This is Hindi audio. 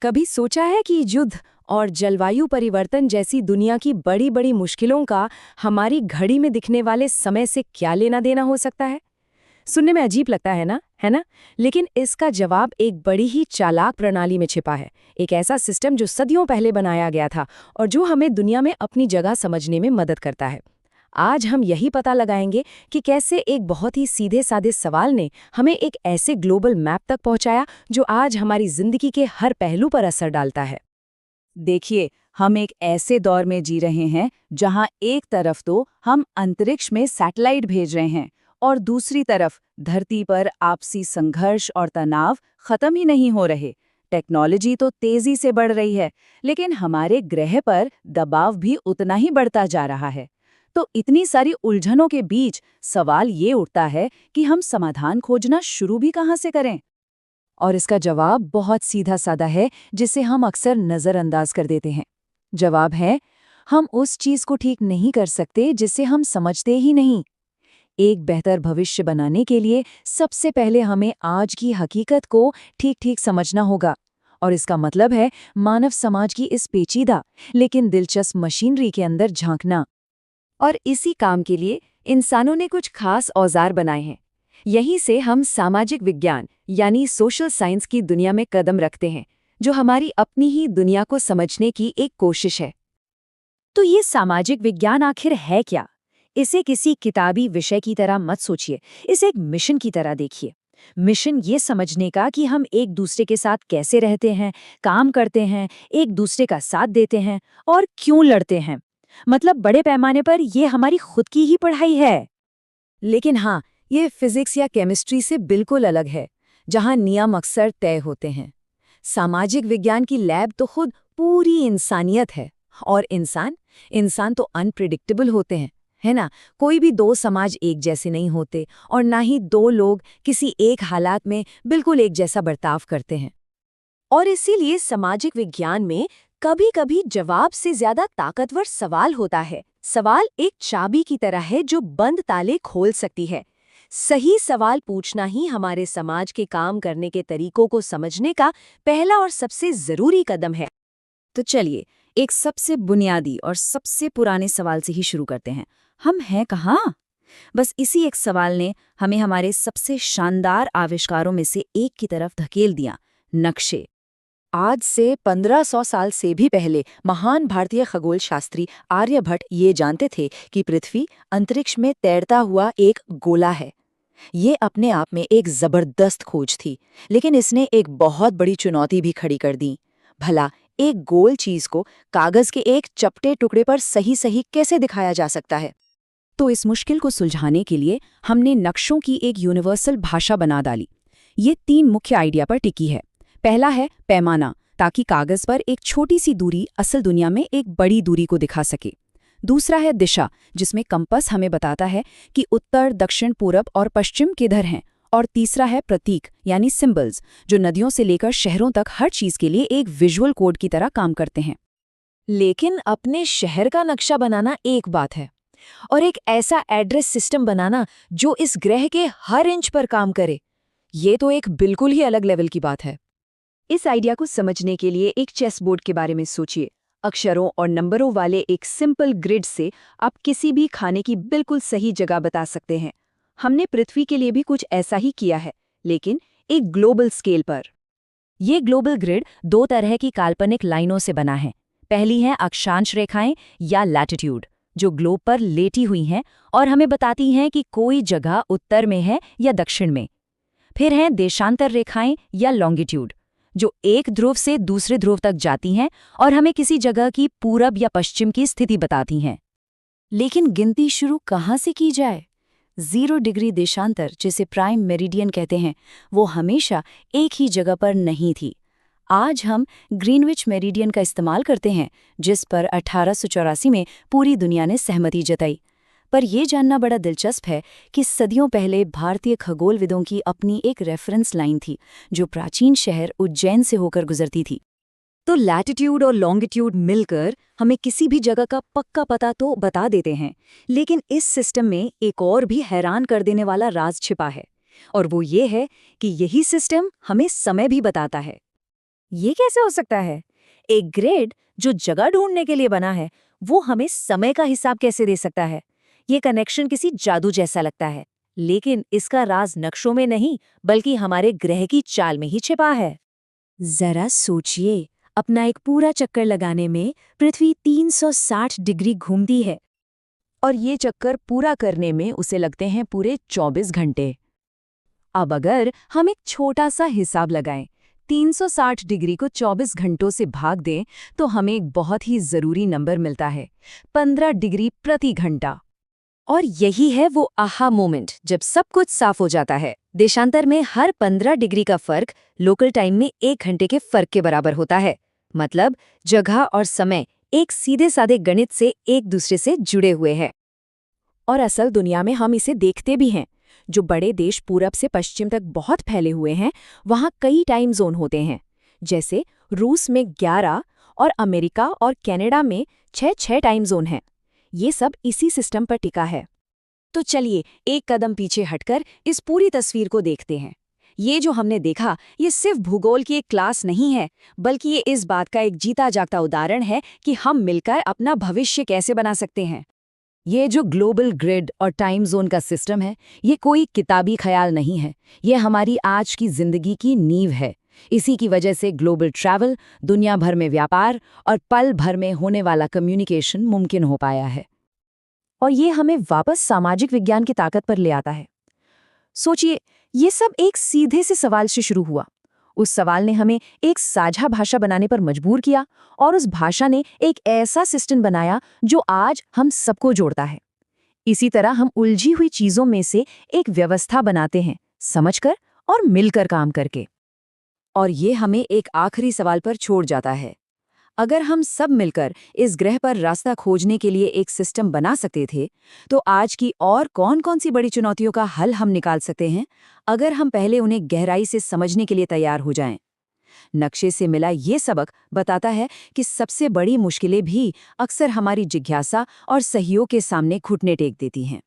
कभी सोचा है कि युद्ध और जलवायु परिवर्तन जैसी दुनिया की बड़ी बड़ी मुश्किलों का हमारी घड़ी में दिखने वाले समय से क्या लेना देना हो सकता है? सुनने में अजीब लगता है ना? लेकिन इसका जवाब एक बड़ी ही चालाक प्रणाली में छिपा है। एक ऐसा सिस्टम जो सदियों पहले बनाया गया था और जो हमें दुनिया में अपनी जगह समझने में मदद करता है। आज हम यही पता लगाएंगे कि कैसे एक बहुत ही सीधे साधे सवाल ने हमें एक ऐसे ग्लोबल मैप तक पहुंचाया जो आज हमारी जिंदगी के हर पहलू पर असर डालता है। देखिए, हम एक ऐसे दौर में जी रहे हैं जहां एक तरफ तो हम अंतरिक्ष में सैटेलाइट भेज रहे हैं और दूसरी तरफ धरती पर आपसी संघर्ष और तनाव खत्म ही नहीं हो रहे। टेक्नोलॉजी तो तेजी से बढ़ रही है, लेकिन हमारे ग्रह पर दबाव भी उतना ही बढ़ता जा रहा है। तो इतनी सारी उलझनों के बीच सवाल ये उठता है कि हम समाधान खोजना शुरू भी कहां से करें? और इसका जवाब बहुत सीधा साधा है, जिसे हम अक्सर नज़रअंदाज कर देते हैं। जवाब है, हम उस चीज़ को ठीक नहीं कर सकते जिसे हम समझते ही नहीं। एक बेहतर भविष्य बनाने के लिए सबसे पहले हमें आज की हकीकत को ठीक ठीक समझना होगा। और इसका मतलब है मानव समाज की इस पेचीदा लेकिन दिलचस्प मशीनरी के अंदर झांकना। और इसी काम के लिए इंसानों ने कुछ खास औजार बनाए हैं। यहीं से हम सामाजिक विज्ञान यानी सोशल साइंस की दुनिया में कदम रखते हैं, जो हमारी अपनी ही दुनिया को समझने की एक कोशिश है। तो ये सामाजिक विज्ञान आखिर है क्या? इसे किसी किताबी विषय की तरह मत सोचिए, इसे एक मिशन की तरह देखिए। मिशन ये समझने का कि हम एक दूसरे के साथ कैसे रहते हैं, काम करते हैं, एक दूसरे का साथ देते हैं और क्यों लड़ते हैं। मतलब बड़े पैमाने पर ये हमारी खुद की ही पढ़ाई है। लेकिन हाँ, ये फिजिक्स या केमिस्ट्री से बिल्कुल अलग है, जहाँ नियम अक्सर तय होते हैं। सामाजिक विज्ञान की लैब तो खुद पूरी इंसानियत है। और इंसान तो अनप्रिडिक्टेबल होते हैं, है ना? कोई भी दो समाज एक जैसे नहीं होते और ना ही दो लोग किसी एक हालात में बिल्कुल एक जैसा बर्ताव करते हैं। और इसीलिए सामाजिक विज्ञान में कभी-कभी जवाब से ज्यादा ताकतवर सवाल होता है। सवाल एक चाबी की तरह है जो बंद ताले खोल सकती है। सही सवाल पूछना ही हमारे समाज के काम करने के तरीकों को समझने का पहला और सबसे जरूरी कदम है। तो चलिए, एक सबसे बुनियादी और सबसे पुराने सवाल से ही शुरू करते हैं। हम हैं कहाँ? बस इसी एक सवाल ने हमें हमारे सबसे शानदार आविष्कारों में से एक की तरफ धकेल दिया, नक्शे। आज से 1500 साल से भी पहले महान भारतीय खगोल शास्त्री आर्यभट्ट ये जानते थे कि पृथ्वी अंतरिक्ष में तैरता हुआ एक गोला है। ये अपने आप में एक जबरदस्त खोज थी, लेकिन इसने एक बहुत बड़ी चुनौती भी खड़ी कर दी। भला एक गोल चीज को कागज के एक चपटे टुकड़े पर सही सही कैसे दिखाया जा सकता है? तो इस मुश्किल को सुलझाने के लिए हमने नक्शों की एक यूनिवर्सल भाषा बना डाली। ये 3 मुख्य आइडिया पर टिकी है। पहला है पैमाना, ताकि कागज पर एक छोटी सी दूरी असल दुनिया में एक बड़ी दूरी को दिखा सके। दूसरा है दिशा, जिसमें कंपास हमें बताता है कि उत्तर, दक्षिण, पूरब और पश्चिम किधर हैं। और तीसरा है प्रतीक यानी सिंबल्स, जो नदियों से लेकर शहरों तक हर चीज के लिए एक विजुअल कोड की तरह काम करते हैं। लेकिन अपने शहर का नक्शा बनाना एक बात है, और एक ऐसा एड्रेस सिस्टम बनाना जो इस ग्रह के हर इंच पर काम करे, ये तो एक बिल्कुल ही अलग लेवल की बात है। इस आइडिया को समझने के लिए एक चेस बोर्ड के बारे में सोचिए। अक्षरों और नंबरों वाले एक सिंपल ग्रिड से आप किसी भी खाने की बिल्कुल सही जगह बता सकते हैं। हमने पृथ्वी के लिए भी कुछ ऐसा ही किया है, लेकिन एक ग्लोबल स्केल पर। ये ग्लोबल ग्रिड 2 तरह की काल्पनिक लाइनों से बना है। पहली है अक्षांश रेखाएं या लैटिट्यूड, जो ग्लोब पर लेटी हुई हैं और हमें बताती हैं कि कोई जगह उत्तर में है या दक्षिण में। फिर हैं देशांतर रेखाएं या लॉन्गिट्यूड, जो एक ध्रुव से दूसरे ध्रुव तक जाती हैं और हमें किसी जगह की पूरब या पश्चिम की स्थिति बताती हैं। लेकिन गिनती शुरू कहाँ से की जाए? 0 डिग्री देशांतर, जिसे प्राइम मेरिडियन कहते हैं, वो हमेशा एक ही जगह पर नहीं थी। आज हम ग्रीनविच मेरिडियन का इस्तेमाल करते हैं, जिस पर 1884 में पूरी दुनिया ने सहमति जताई। पर यह जानना बड़ा दिलचस्प है कि सदियों पहले भारतीय खगोलविदों की अपनी एक रेफरेंस लाइन थी, जो प्राचीन शहर उज्जैन से होकर गुजरती थी। तो लैटिट्यूड और लॉन्गिट्यूड मिलकर हमें किसी भी जगह का पक्का पता तो बता देते हैं, लेकिन इस सिस्टम में एक और भी हैरान कर देने वाला राज छिपा है, और वो ये है कि यही सिस्टम हमें समय भी बताता है। ये कैसे हो सकता है? एक ग्रिड जो जगह ढूंढने के लिए बना है, वो हमें समय का हिसाब कैसे दे सकता है? ये कनेक्शन किसी जादू जैसा लगता है, लेकिन इसका राज नक्शों में नहीं, बल्कि हमारे ग्रह की चाल में ही छिपा है। जरा सोचिए, अपना एक पूरा चक्कर लगाने में पृथ्वी 360 डिग्री घूमती है और ये चक्कर पूरा करने में उसे लगते हैं पूरे 24 घंटे। अब अगर हम एक छोटा सा हिसाब लगाएं, 360 डिग्री को 24 घंटों से भाग दें, तो हमें एक बहुत ही जरूरी नंबर मिलता है, 15 डिग्री प्रति घंटा। और यही है वो आहा मोमेंट जब सब कुछ साफ हो जाता है। देशांतर में हर 15 डिग्री का फर्क लोकल टाइम में 1 घंटे के फर्क के बराबर होता है। मतलब जगह और समय एक सीधे साधे गणित से एक दूसरे से जुड़े हुए हैं। और असल दुनिया में हम इसे देखते भी हैं। जो बड़े देश पूरब से पश्चिम तक बहुत फैले हुए हैं, वहाँ कई टाइम जोन होते हैं। जैसे रूस में 11 और अमेरिका और कनाडा में 6 टाइम जोन हैं। ये सब इसी सिस्टम पर टिका है। तो चलिए एक कदम पीछे हटकर इस पूरी तस्वीर को देखते हैं। ये जो हमने देखा, ये सिर्फ भूगोल की एक क्लास नहीं है, बल्कि ये इस बात का एक जीता जागता उदाहरण है कि हम मिलकर अपना भविष्य कैसे बना सकते हैं। ये जो ग्लोबल ग्रिड और टाइम जोन का सिस्टम है, ये कोई किताबी ख्याल नहीं है, ये हमारी आज की जिंदगी की नींव है। इसी की वजह से ग्लोबल ट्रैवल, दुनिया भर में व्यापार और पल भर में होने वाला कम्युनिकेशन मुमकिन हो पाया है। और ये हमें वापस सामाजिक विज्ञान की ताकत पर ले आता है। सोचिए, ये सब एक सीधे से सवाल से शुरू हुआ। उस सवाल ने हमें एक साझा भाषा बनाने पर मजबूर किया, और उस भाषा ने एक ऐसा सिस्टम बनाया जो आज हम सबको जोड़ता है। इसी तरह हम उलझी हुई चीजों में से एक व्यवस्था बनाते हैं, समझकर और मिलकर काम करके। और ये हमें एक आखिरी सवाल पर छोड़ जाता है। अगर हम सब मिलकर इस ग्रह पर रास्ता खोजने के लिए एक सिस्टम बना सकते थे, तो आज की और कौन-कौन सी बड़ी चुनौतियों का हल हम निकाल सकते हैं, अगर हम पहले उन्हें गहराई से समझने के लिए तैयार हो जाएं। नक्शे से मिला ये सबक बताता है कि सबसे बड़ी मुश्किलें भी अक्सर हमारी जिज्ञासा और सहयोग के सामने घुटने टेक देती हैं।